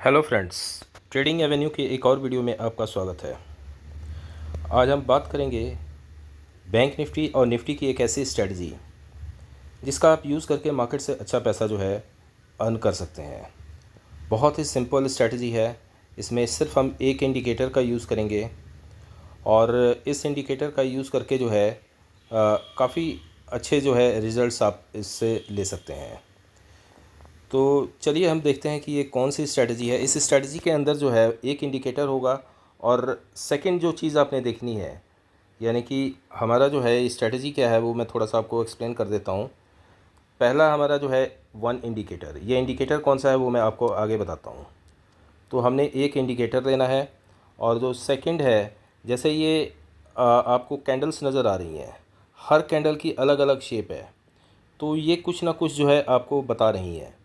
Hello friends, trading Avenue के एक और वीडियो में आपका स्वागत है। आज हम बात करेंगे बैंक निफ्टी और निफ्टी की एक ऐसी स्ट्रेटजी जिसका आप यूज़ करके मार्केट से अच्छा पैसा जो है अर्न कर सकते हैं। बहुत ही सिंपल स्ट्रेटजी है। इसमें सिर्फ हम एक इंडिकेटर का यूज़ करेंगे और इस इंडिकेटर का यूज़ करके जो है काफ़ी अच्छे जो है रिज़ल्ट्स आप इससे ले सकते हैं। तो चलिए हम देखते हैं कि ये कौन सी स्ट्रेटजी है। इस स्ट्रेटजी के अंदर जो है एक इंडिकेटर होगा और सेकंड जो चीज़ आपने देखनी है, यानी कि हमारा जो है स्ट्रेटजी क्या है वो मैं थोड़ा सा आपको एक्सप्लेन कर देता हूँ। पहला हमारा जो है वन इंडिकेटर, ये इंडिकेटर कौन सा है वो मैं आपको आगे बताता हूँ। तो हमने एक इंडिकेटर लेना है और जो सेकंड है, जैसे ये आपको कैंडल्स नज़र आ रही हैं, हर कैंडल की अलग अलग शेप है, तो ये कुछ ना कुछ जो है आपको बता रही हैं।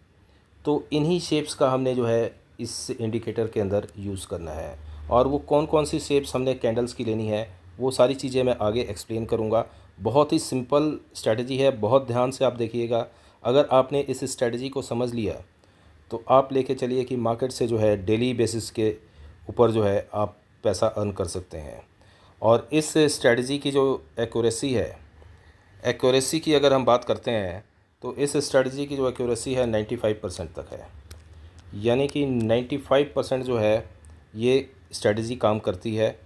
तो इन्हीं शेप्स का हमने जो है इस इंडिकेटर के अंदर यूज़ करना है और वो कौन कौन सी शेप्स हमने कैंडल्स की लेनी है वो सारी चीज़ें मैं आगे एक्सप्लेन करूँगा। बहुत ही सिंपल स्ट्रेटजी है, बहुत ध्यान से आप देखिएगा। अगर आपने इस स्ट्रेटजी को समझ लिया तो आप लेके चलिए कि मार्केट से जो है डेली बेसिस के ऊपर जो है आप पैसा अर्न कर सकते हैं। और इस स्ट्रेटजी की जो एक्यूरेसी की अगर हम बात करते हैं तो इस स्ट्रेटजी की जो एक्यूरेसी है 95% तक है। यानी कि 95% जो है ये स्ट्रेटजी काम करती है।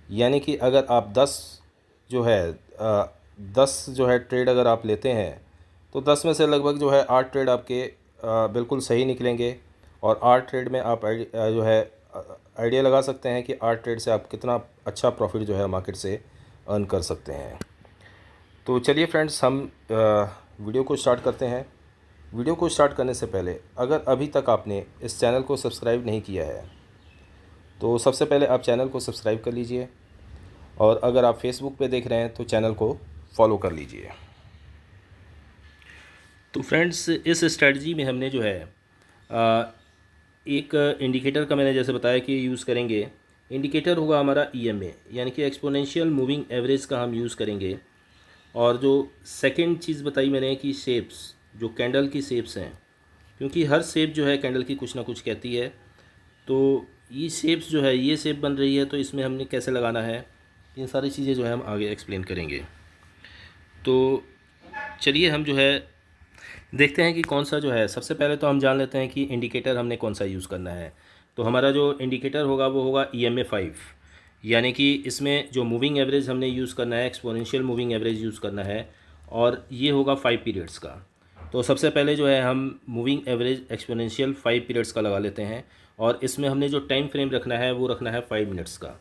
यानी कि अगर आप 10 जो है ट्रेड अगर आप लेते हैं तो 10 में से लगभग जो है 8 ट्रेड आपके बिल्कुल सही निकलेंगे और 8 ट्रेड में आप जो है आइडिया लगा सकते हैं कि 8 ट्रेड से आप कितना अच्छा प्रॉफिट जो है मार्केट से अर्न कर सकते हैं। तो चलिए फ्रेंड्स, हम वीडियो को स्टार्ट करते हैं। वीडियो को स्टार्ट करने से पहले अगर अभी तक आपने इस चैनल को सब्सक्राइब नहीं किया है तो सबसे पहले आप चैनल को सब्सक्राइब कर लीजिए और अगर आप फेसबुक पे देख रहे हैं तो चैनल को फॉलो कर लीजिए। तो फ्रेंड्स, इस स्ट्रेटजी में हमने जो है एक इंडिकेटर का मैंने जैसे बताया कि यूज़ करेंगे। इंडिकेटर होगा हमारा ईएमए, यानी कि एक्सपोनेंशियल मूविंग एवरेज का हम यूज़ करेंगे। और जो सेकंड चीज़ बताई मैंने कि शेप्स, जो कैंडल की शेप्स हैं, क्योंकि हर शेप जो है कैंडल की कुछ ना कुछ कहती है। तो ये शेप्स जो है, ये शेप बन रही है तो इसमें हमने कैसे लगाना है, ये सारी चीज़ें जो है हम आगे एक्सप्लेन करेंगे। तो चलिए हम जो है देखते हैं कि कौन सा जो है। सबसे पहले तो हम जान लेते हैं कि इंडिकेटर हमने कौन सा यूज़ करना है। तो हमारा जो इंडिकेटर होगा वो होगा EMA 5, यानी कि इसमें जो मूविंग एवरेज हमने यूज़ करना है, एक्सपोनेंशियल मूविंग एवरेज यूज़ करना है और ये होगा 5 पीरियड्स का। तो सबसे पहले जो है हम मूविंग एवरेज एक्सपोनेंशियल 5 पीरियड्स का लगा लेते हैं और इसमें हमने जो टाइम फ्रेम रखना है वो रखना है 5 मिनट्स का।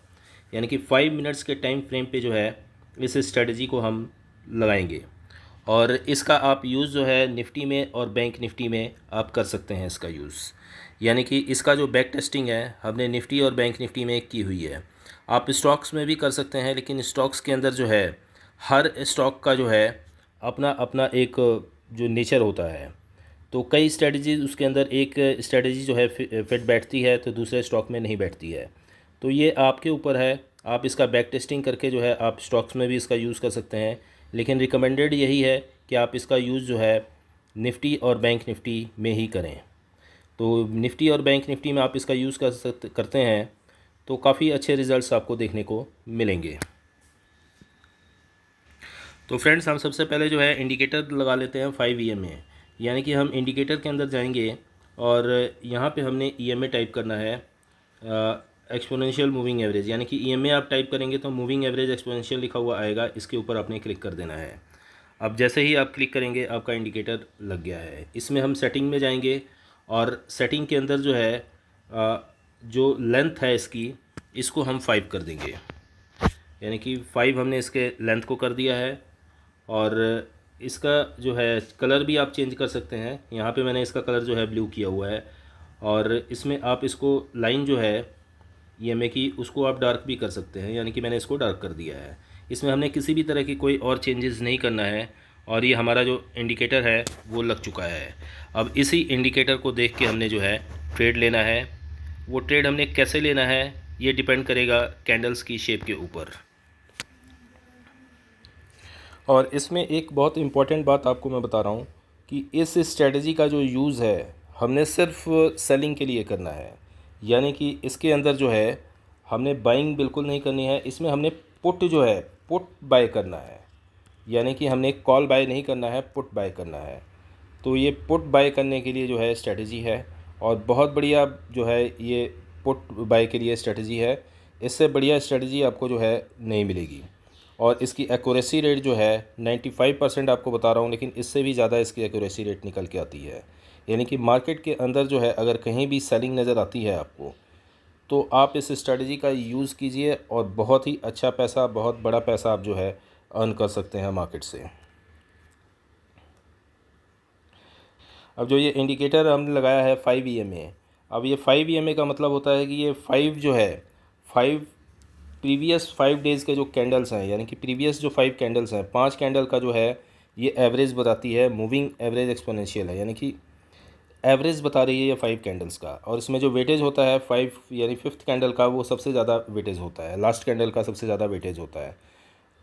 यानी कि 5 मिनट्स के टाइम फ्रेम पे जो है इस स्ट्रेटजी को हम लगाएंगे और इसका आप यूज़ जो है निफ्टी में और बैंक निफ्टी में आप कर सकते हैं इसका यूज़। यानी कि इसका जो बैक टेस्टिंग है हमने निफ्टी और बैंक निफ्टी में की हुई है। आप स्टॉक्स में भी कर सकते हैं, लेकिन स्टॉक्स के अंदर जो है हर स्टॉक का जो है अपना अपना एक जो नेचर होता है। तो कई स्ट्रेटजी उसके अंदर एक स्ट्रेटजी जो है फिट बैठती है तो दूसरे स्टॉक में नहीं बैठती है। तो ये आपके ऊपर है, आप इसका बैक टेस्टिंग करके जो है आप स्टॉक्स में भी इसका यूज़ कर सकते हैं। लेकिन रिकमेंडेड यही है कि आप इसका यूज़ जो है निफ्टी और बैंक निफ्टी में ही करें। तो निफ्टी और बैंक निफ्टी में आप इसका यूज़ करते हैं तो काफ़ी अच्छे रिज़ल्ट्स आपको देखने को मिलेंगे। तो फ्रेंड्स, हम सबसे पहले जो है इंडिकेटर लगा लेते हैं 5 EMA। यानी कि हम इंडिकेटर के अंदर जाएंगे और यहाँ पे हमने EMA टाइप करना है, एक्सपोनेंशियल मूविंग एवरेज। यानी कि EMA आप टाइप करेंगे तो मूविंग एवरेज एक्सपोनेंशियल लिखा हुआ आएगा, इसके ऊपर आपने क्लिक कर देना है। अब जैसे ही आप क्लिक करेंगे आपका इंडिकेटर लग गया है। इसमें हम सेटिंग में जाएंगे और सेटिंग के अंदर जो है जो लेंथ है इसको हम 5 कर देंगे। यानी कि 5 हमने इसके लेंथ को कर दिया है और इसका जो है कलर भी आप चेंज कर सकते हैं। यहाँ पे मैंने इसका कलर जो है ब्लू किया हुआ है और इसमें आप इसको लाइन जो है EMA की उसको आप डार्क भी कर सकते हैं। यानी कि मैंने इसको डार्क कर दिया है। इसमें हमने किसी भी तरह की कोई और चेंजेस नहीं करना है और ये हमारा जो इंडिकेटर है वो लग चुका है। अब इसी इंडिकेटर को देख के हमने जो है ट्रेड लेना है। वो ट्रेड हमने कैसे लेना है ये डिपेंड करेगा कैंडल्स की शेप के ऊपर। और इसमें एक बहुत इम्पॉर्टेंट बात आपको मैं बता रहा हूँ कि इस स्ट्रेटजी का जो यूज़ है हमने सिर्फ सेलिंग के लिए करना है, यानी कि इसके अंदर जो है हमने बाइंग बिल्कुल नहीं करनी है। इसमें हमने पुट जो है पुट बाय करना है, यानी कि हमने कॉल बाय नहीं करना है, पुट बाय करना है। तो ये पुट बाय करने के लिए जो है स्ट्रेटजी है, और बहुत बढ़िया जो है ये पुट बाय के लिए स्ट्रेटजी है। इससे बढ़िया स्ट्रेटजी आपको जो है नहीं मिलेगी। और इसकी एक्यूरेसी रेट जो है 95% आपको बता रहा हूँ, लेकिन इससे भी ज़्यादा इसकी एक्यूरेसी रेट निकल के आती है। यानी कि मार्केट के अंदर जो है अगर कहीं भी सेलिंग नज़र आती है आपको, तो आप इस स्ट्रेटजी का यूज़ कीजिए और बहुत ही अच्छा पैसा, बहुत बड़ा पैसा आप जो है अर्न कर सकते हैं मार्केट से। अब जो ये इंडिकेटर हमने लगाया है 5 EMA, अब ये 5 EMA का मतलब होता है कि ये 5 जो है 5 प्रीवियस 5 डेज़ के जो कैंडल्स हैं, यानी कि प्रीवियस जो 5 कैंडल्स हैं, 5 कैंडल का जो है ये एवरेज बताती है। मूविंग एवरेज एक्सपोनेंशियल है, यानी कि एवरेज बता रही है ये 5 कैंडल्स का। और इसमें जो वेटेज होता है 5 यानी 5th कैंडल का, वो सबसे ज़्यादा वेटेज होता है, लास्ट कैंडल का सबसे ज़्यादा वेटेज होता है।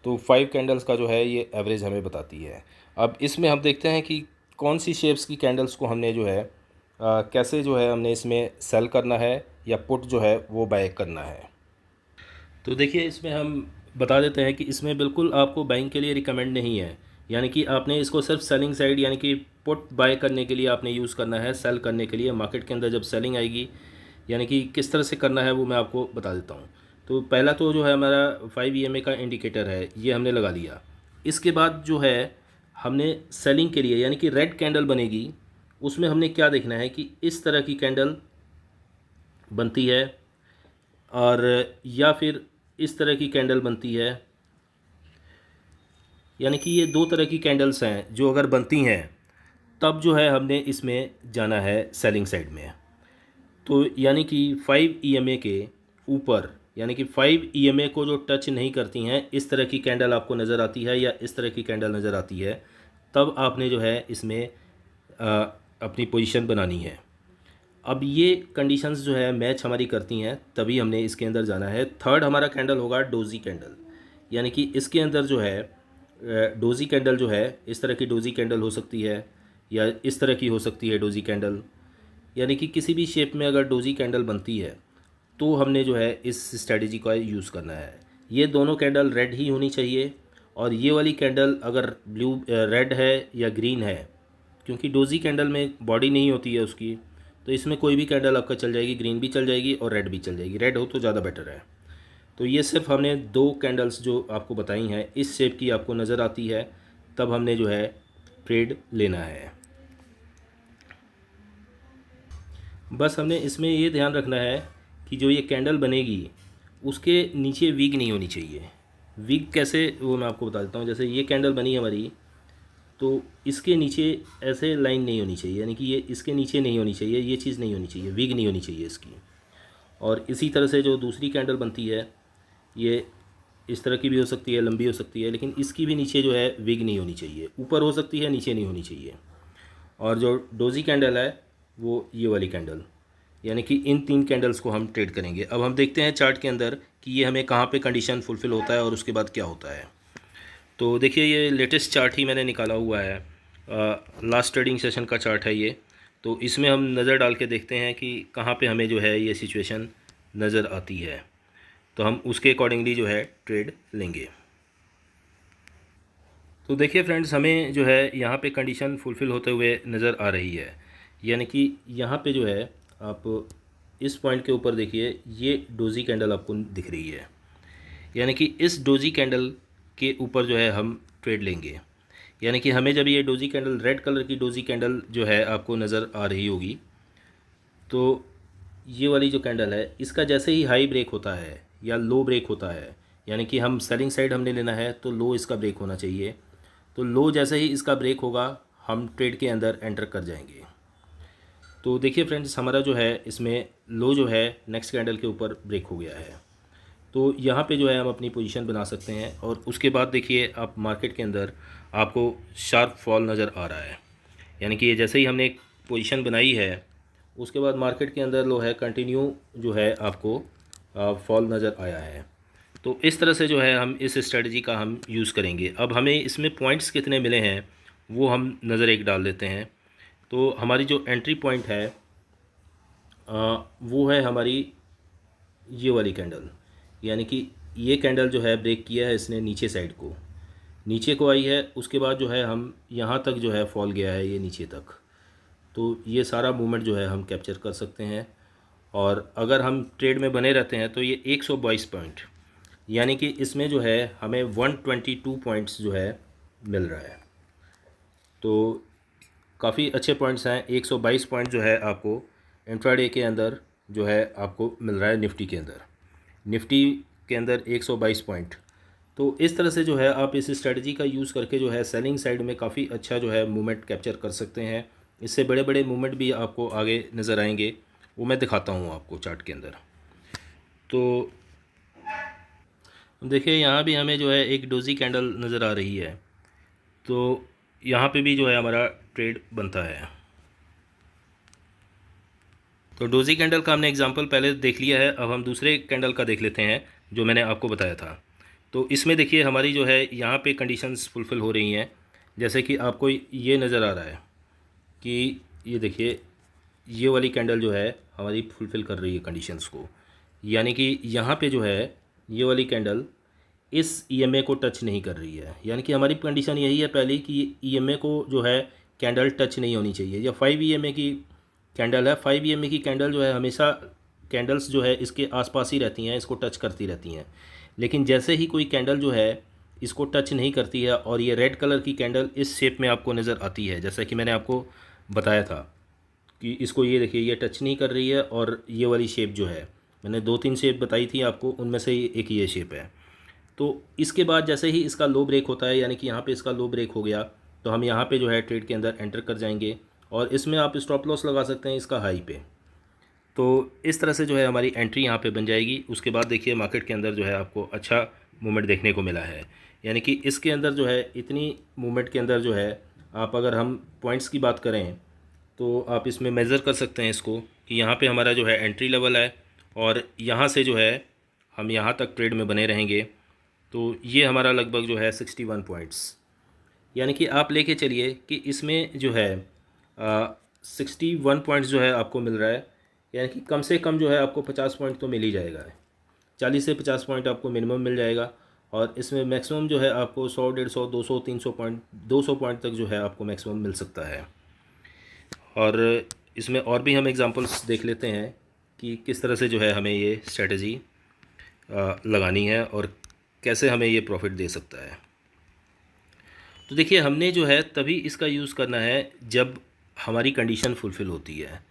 तो 5 कैंडल्स का जो है ये एवरेज हमें बताती है। अब इसमें हम देखते हैं कि कौन सी शेप्स की कैंडल्स को हमने जो है कैसे जो है हमने इसमें सेल करना है या पुट जो है वो बाय करना है। तो देखिए, इसमें हम बता देते हैं कि इसमें बिल्कुल आपको बाइंग के लिए रिकमेंड नहीं है, यानी कि आपने इसको सिर्फ सेलिंग साइड यानी कि पुट बाय करने के लिए आपने यूज़ करना है। सेल करने के लिए मार्केट के अंदर जब सेलिंग आएगी, यानी कि किस तरह से करना है वो मैं आपको बता देता हूँ। तो पहला तो जो है हमारा 5 EMA का इंडिकेटर है, ये हमने लगा लिया। इसके बाद जो है हमने सेलिंग के लिए यानी कि रेड कैंडल बनेगी, उसमें हमने क्या देखना है कि इस तरह की कैंडल बनती है, और या फिर इस तरह की कैंडल बनती है। यानी कि ये दो तरह की कैंडल्स हैं जो अगर बनती हैं तब जो है हमने इसमें जाना है सेलिंग साइड में। तो यानी कि 5 EMA के ऊपर, यानी कि 5 EMA को जो टच नहीं करती हैं, इस तरह की कैंडल आपको नज़र आती है या इस तरह की कैंडल नज़र आती है, तब आपने जो है इसमें अपनी पोजीशन बनानी है। अब ये कंडीशंस जो है मैच हमारी करती हैं, तभी हमने इसके अंदर जाना है। थर्ड हमारा कैंडल होगा डोजी कैंडल, यानी कि इसके अंदर जो है डोजी कैंडल जो है इस तरह की डोजी कैंडल हो सकती है या इस तरह की हो सकती है डोजी कैंडल। यानी कि किसी भी शेप में अगर डोजी कैंडल बनती है तो हमने जो है इस स्ट्रेटजी का यूज़ करना है। ये दोनों कैंडल रेड ही होनी चाहिए, और ये वाली कैंडल अगर ब्लू रेड है या ग्रीन है, क्योंकि डोजी कैंडल में बॉडी नहीं होती है उसकी, तो इसमें कोई भी कैंडल आपका चल जाएगी, ग्रीन भी चल जाएगी और रेड भी चल जाएगी। रेड हो तो ज़्यादा बेटर है। तो ये सिर्फ हमने दो कैंडल्स जो आपको बताई हैं इस शेप की आपको नज़र आती है, तब हमने जो है ट्रेड लेना है। बस हमने इसमें ये ध्यान रखना है कि जो ये कैंडल बनेगी उसके नीचे विग नहीं होनी चाहिए। विग कैसे, वो मैं आपको बता देता हूँ। जैसे ये कैंडल बनी हमारी, तो इसके नीचे ऐसे लाइन नहीं होनी चाहिए, यानी कि ये इसके नीचे नहीं होनी चाहिए, ये चीज़ नहीं होनी चाहिए, विग नहीं होनी चाहिए इसकी। और इसी तरह से जो दूसरी कैंडल बनती है, ये इस तरह की भी हो सकती है, लंबी हो सकती है, लेकिन इसकी भी नीचे जो है विग नहीं होनी चाहिए, ऊपर हो सकती है, नीचे नहीं होनी चाहिए। और जो डोजी कैंडल है वो ये वाली कैंडल, यानी कि इन 3 कैंडल्स को हम ट्रेड करेंगे। अब हम देखते हैं चार्ट के अंदर कि ये हमें कहाँ पे कंडीशन फुलफ़िल होता है और उसके बाद क्या होता है। तो देखिए, ये लेटेस्ट चार्ट ही मैंने निकाला हुआ है, लास्ट ट्रेडिंग सेशन का चार्ट है ये। तो इसमें हम नज़र डाल के देखते हैं कि कहाँ पे हमें जो है ये सिचुएशन नज़र आती है, तो हम उसके अकॉर्डिंगली जो है ट्रेड लेंगे। तो देखिए फ्रेंड्स, हमें जो है यहाँ पे कंडीशन फुलफ़िल होते हुए नज़र आ रही है। यानी कि यहाँ पे जो है आप इस पॉइंट के ऊपर देखिए, ये डोजी कैंडल आपको दिख रही है, यानी कि इस डोजी कैंडल के ऊपर जो है हम ट्रेड लेंगे। यानी कि हमें जब ये डोजी कैंडल, रेड कलर की डोजी कैंडल जो है आपको नज़र आ रही होगी, तो ये वाली जो कैंडल है इसका जैसे ही हाई ब्रेक होता है या लो ब्रेक होता है, यानी कि हम सेलिंग साइड हमने लेना है, तो लो इसका ब्रेक होना चाहिए। तो लो जैसे ही इसका ब्रेक होगा हम ट्रेड के अंदर एंटर कर जाएंगे। तो देखिए फ्रेंड्स, हमारा जो है इसमें लो जो है नेक्स्ट कैंडल के ऊपर ब्रेक हो गया है, तो यहाँ पे जो है हम अपनी पोजीशन बना सकते हैं। और उसके बाद देखिए, आप मार्केट के अंदर आपको शार्प फॉल नज़र आ रहा है, यानी कि ये जैसे ही हमने एक पोजीशन बनाई है उसके बाद मार्केट के अंदर लो है कंटिन्यू जो है आपको फॉल नज़र आया है। तो इस तरह से जो है हम इस स्ट्रेटजी का हम यूज़ करेंगे। अब हमें इसमें पॉइंट्स कितने मिले हैं वो हम नज़र एक डाल देते हैं। तो हमारी जो एंट्री पॉइंट है वो है हमारी ये वाली कैंडल, यानी कि ये कैंडल जो है ब्रेक किया है इसने नीचे साइड को, नीचे को आई है, उसके बाद जो है हम यहाँ तक जो है फॉल गया है ये नीचे तक। तो ये सारा मूवमेंट जो है हम कैप्चर कर सकते हैं। और अगर हम ट्रेड में बने रहते हैं तो ये 122 पॉइंट, यानी कि इसमें जो है हमें 122 पॉइंट्स जो है मिल रहा है। तो काफ़ी अच्छे पॉइंट्स हैं। 122 पॉइंट जो है आपको इंट्राडे के अंदर जो है आपको मिल रहा है, निफ्टी के अंदर, निफ्टी के अंदर 122 पॉइंट। तो इस तरह से जो है आप इस स्ट्रेटजी का यूज़ करके जो है सेलिंग साइड में काफ़ी अच्छा जो है मूवमेंट कैप्चर कर सकते हैं। इससे बड़े बड़े मूवमेंट भी आपको आगे नज़र आएंगे, वो मैं दिखाता हूँ आपको चार्ट के अंदर। तो देखिए यहाँ भी हमें जो है एक डोजी कैंडल नज़र आ रही है, तो यहाँ पे भी जो है हमारा ट्रेड बनता है। तो डोजी कैंडल का हमने एग्जांपल पहले देख लिया है, अब हम दूसरे कैंडल का देख लेते हैं जो मैंने आपको बताया था। तो इसमें देखिए हमारी जो है यहाँ पे कंडीशंस फुलफ़िल हो रही हैं, जैसे कि आपको ये नज़र आ रहा है कि ये देखिए ये वाली कैंडल जो है हमारी फुलफ़िल कर रही है कंडीशंस को, यानी कि यहाँ पे जो है ये वाली कैंडल इस ईएमए को टच नहीं कर रही है। यानी कि हमारी कंडीशन यही है पहले कि ईएमए को जो है कैंडल टच नहीं होनी चाहिए। या 5 ईएमए की कैंडल है, 5 ईएमए की कैंडल जो है हमेशा कैंडल्स जो है इसके आसपास ही रहती हैं, इसको टच करती रहती हैं। लेकिन जैसे ही कोई कैंडल जो है इसको टच नहीं करती है और ये रेड कलर की कैंडल इस शेप में आपको नज़र आती है, जैसा कि मैंने आपको बताया था कि इसको ये देखिए ये टच नहीं कर रही है, और ये वाली शेप जो है मैंने 2-3 शेप बताई थी आपको, उनमें से एक ये शेप है। तो इसके बाद जैसे ही इसका लो ब्रेक होता है, यानी कि यहाँ पे इसका लो ब्रेक हो गया, तो हम यहाँ पे जो है ट्रेड के अंदर एंटर कर जाएंगे, और इसमें आप स्टॉप लॉस लगा सकते हैं इसका हाई पे। तो इस तरह से जो है हमारी एंट्री यहाँ पे बन जाएगी। उसके बाद देखिए मार्केट के अंदर जो है आपको अच्छा मूवमेंट देखने को मिला है, यानी कि इसके अंदर जो है इतनी मूवमेंट के अंदर जो है आप अगर हम पॉइंट्स की बात करें तो आप इसमें मेज़र कर सकते हैं इसको कि यहाँ पे हमारा जो है एंट्री लेवल है, और यहाँ से जो है हम यहाँ तक ट्रेड में बने रहेंगे। तो ये हमारा लगभग जो है 61 पॉइंट्स, यानी कि आप लेके चलिए कि इसमें जो है 61 पॉइंट्स जो है आपको मिल रहा है, यानी कि कम से कम जो है आपको 50 पॉइंट तो मिल ही जाएगा। 40 से 50 पॉइंट आपको मिनिमम मिल जाएगा, और इसमें मैक्सिमम जो है आपको 100, 150, 200, 300 पॉइंट, 200 पॉइंट तक जो है आपको मैक्सिमम मिल सकता है। और इसमें और भी हम एग्जांपल्स देख लेते हैं कि किस तरह से जो है हमें ये स्ट्रेटजी लगानी है और कैसे हमें ये प्रॉफिट दे सकता है। तो देखिए हमने जो है तभी इसका यूज़ करना है जब हमारी कंडीशन फुलफ़िल होती है,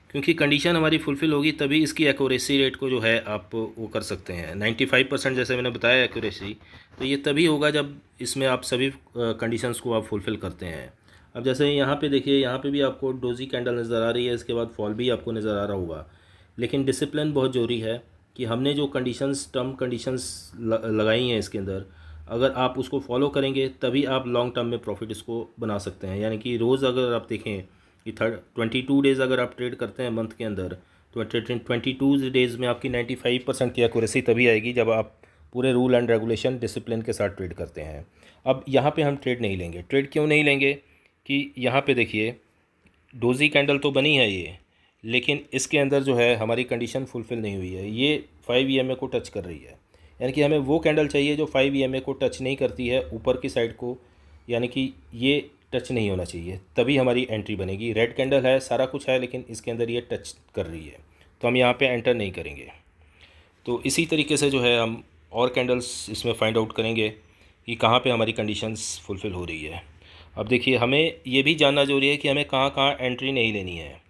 क्योंकि कंडीशन हमारी फुलफ़िल होगी तभी इसकी एक्यूरेसी रेट को जो है आप वो कर सकते हैं। 95% जैसे मैंने बताया एक्यूरेसी, तो ये तभी होगा जब इसमें आप सभी कंडीशंस को आप फुलफ़िल करते हैं। अब जैसे यहाँ पे देखिए, यहाँ पे भी आपको डोजी कैंडल नज़र आ रही है, इसके बाद फॉल भी आपको नज़र आ रहा होगा, लेकिन डिसिप्लिन बहुत ज़रूरी है कि हमने जो कंडीशंस, टर्म कंडीशंस लगाई हैं इसके अंदर, अगर आप उसको फॉलो करेंगे तभी आप लॉन्ग टर्म में प्रॉफिट इसको बना सकते हैं। यानी कि रोज़ अगर आप देखें कि 22 डेज़ अगर आप ट्रेड करते हैं मंथ के अंदर, तो 22 डेज़ में आपकी 95% की एक्यूरेसी तभी आएगी जब आप पूरे रूल एंड रेगुलेशन डिसिप्लिन के साथ ट्रेड करते हैं। अब यहाँ पे हम ट्रेड नहीं लेंगे। ट्रेड क्यों नहीं लेंगे कि यहाँ पे देखिए डोजी कैंडल तो बनी है ये, लेकिन इसके अंदर जो है हमारी कंडीशन फुलफ़िल नहीं हुई है, ये 5 ईएमए को टच कर रही है। यानी कि हमें वो कैंडल चाहिए जो 5 ईएमए को टच नहीं करती है, ऊपर की साइड को, यानी कि ये टच नहीं होना चाहिए, तभी हमारी एंट्री बनेगी। रेड कैंडल है, सारा कुछ है, लेकिन इसके अंदर ये टच कर रही है, तो हम यहाँ पे एंटर नहीं करेंगे। तो इसी तरीके से जो है हम और कैंडल्स इसमें फाइंड आउट करेंगे कि कहाँ पे हमारी कंडीशंस फुलफ़िल हो रही है। अब देखिए हमें ये भी जानना ज़रूरी है कि हमें कहाँ कहाँ एंट्री नहीं लेनी है।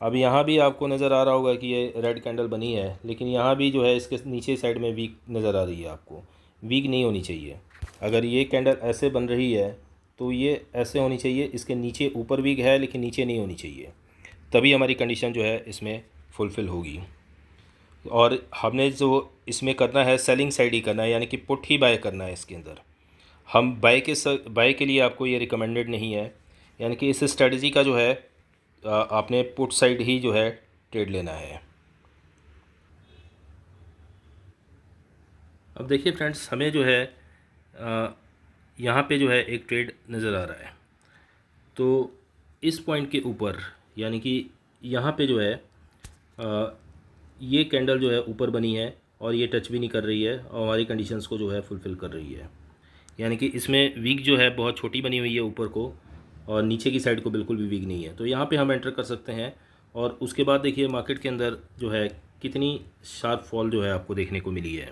अब यहाँ भी आपको नज़र आ रहा होगा कि ये रेड कैंडल बनी है, लेकिन यहाँ भी जो है इसके नीचे साइड में वीक नज़र आ रही है आपको। वीक नहीं होनी चाहिए। अगर ये कैंडल ऐसे बन रही है तो ये ऐसे होनी चाहिए, इसके नीचे ऊपर वीक है लेकिन नीचे नहीं होनी चाहिए, तभी हमारी कंडीशन जो है इसमें फुलफ़िल होगी। और हमने जो इसमें करना है सेलिंग साइड ही करना है, यानी कि पुट ही बाय करना है इसके अंदर। हम बाय के लिए आपको ये रिकमेंडेड नहीं है, यानी कि इस स्ट्रेटजी का जो है आपने पुट साइड ही जो है ट्रेड लेना है। अब देखिए फ्रेंड्स, हमें जो है यहाँ पे जो है एक ट्रेड नज़र आ रहा है। तो इस पॉइंट के ऊपर यानी कि यहाँ पे जो है ये कैंडल जो है ऊपर बनी है और ये टच भी नहीं कर रही है और हमारी कंडीशंस को जो है फुलफ़िल कर रही है। यानी कि इसमें वीक जो है बहुत छोटी बनी हुई है ऊपर को, और नीचे की साइड को बिल्कुल भी वीक नहीं है। तो यहाँ पे हम एंटर कर सकते हैं और उसके बाद देखिए मार्केट के अंदर जो है कितनी शार्प फॉल जो है आपको देखने को मिली है।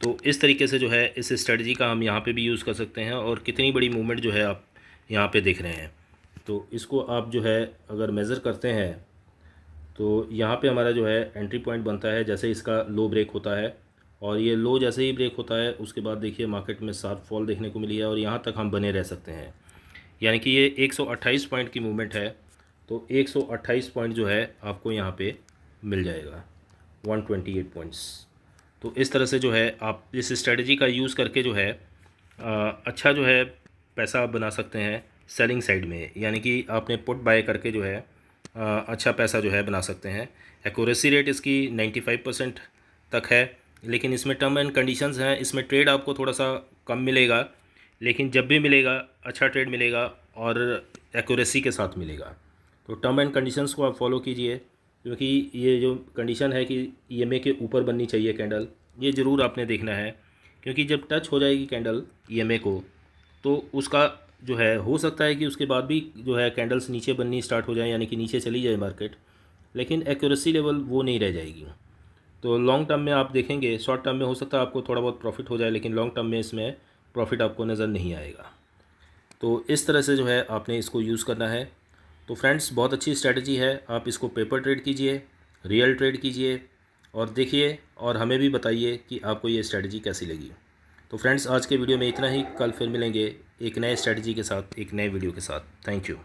तो इस तरीके से जो है इस स्ट्रेटजी का हम यहाँ पे भी यूज़ कर सकते हैं और कितनी बड़ी मूवमेंट जो है आप यहाँ पे देख रहे हैं। तो इसको आप जो है अगर मेज़र करते हैं तो यहाँ पे हमारा जो है एंट्री पॉइंट बनता है जैसे इसका लो ब्रेक होता है, और ये लो जैसे ही ब्रेक होता है उसके बाद देखिए मार्केट में शार्प फॉल देखने को मिली है और यहाँ तक हम बने रह सकते हैं। यानी कि ये 128 पॉइंट की मूवमेंट है, तो 128 पॉइंट जो है आपको यहाँ पे मिल जाएगा, 128 पॉइंट्स। तो इस तरह से जो है आप इस स्ट्रेटजी का यूज़ करके जो है अच्छा जो है पैसा बना सकते हैं सेलिंग साइड में। यानी कि आपने पुट बाय करके जो है अच्छा पैसा जो है बना सकते हैं। एक्यूरेसी रेट इसकी 95% तक है, लेकिन इसमें टर्म एंड कंडीशंस हैं। इसमें ट्रेड आपको थोड़ा सा कम मिलेगा, लेकिन जब भी मिलेगा अच्छा ट्रेड मिलेगा और एक्यूरेसी के साथ मिलेगा। तो टर्म एंड कंडीशंस को आप फॉलो कीजिए, क्योंकि ये जो कंडीशन है कि ईएमए के ऊपर बननी चाहिए कैंडल, ये ज़रूर आपने देखना है। क्योंकि जब टच हो जाएगी कैंडल ईएमए को तो उसका जो है हो सकता है कि उसके बाद भी जो है कैंडल्स नीचे बननी स्टार्ट हो जाए, यानी कि नीचे चली जाए मार्केट, लेकिन एक्यूरेसी लेवल वो नहीं रह जाएगी। तो लॉन्ग टर्म में आप देखेंगे, शॉर्ट टर्म में हो सकता है आपको थोड़ा बहुत प्रॉफिट हो जाए, लेकिन लॉन्ग टर्म में इसमें प्रॉफिट आपको नज़र नहीं आएगा। तो इस तरह से जो है आपने इसको यूज़ करना है। तो फ्रेंड्स बहुत अच्छी स्ट्रेटजी है, आप इसको पेपर ट्रेड कीजिए, रियल ट्रेड कीजिए और देखिए, और हमें भी बताइए कि आपको ये स्ट्रेटजी कैसी लगी। तो फ्रेंड्स आज के वीडियो में इतना ही, कल फिर मिलेंगे एक नए स्ट्रेटजी के साथ, एक नए वीडियो के साथ। Thank you.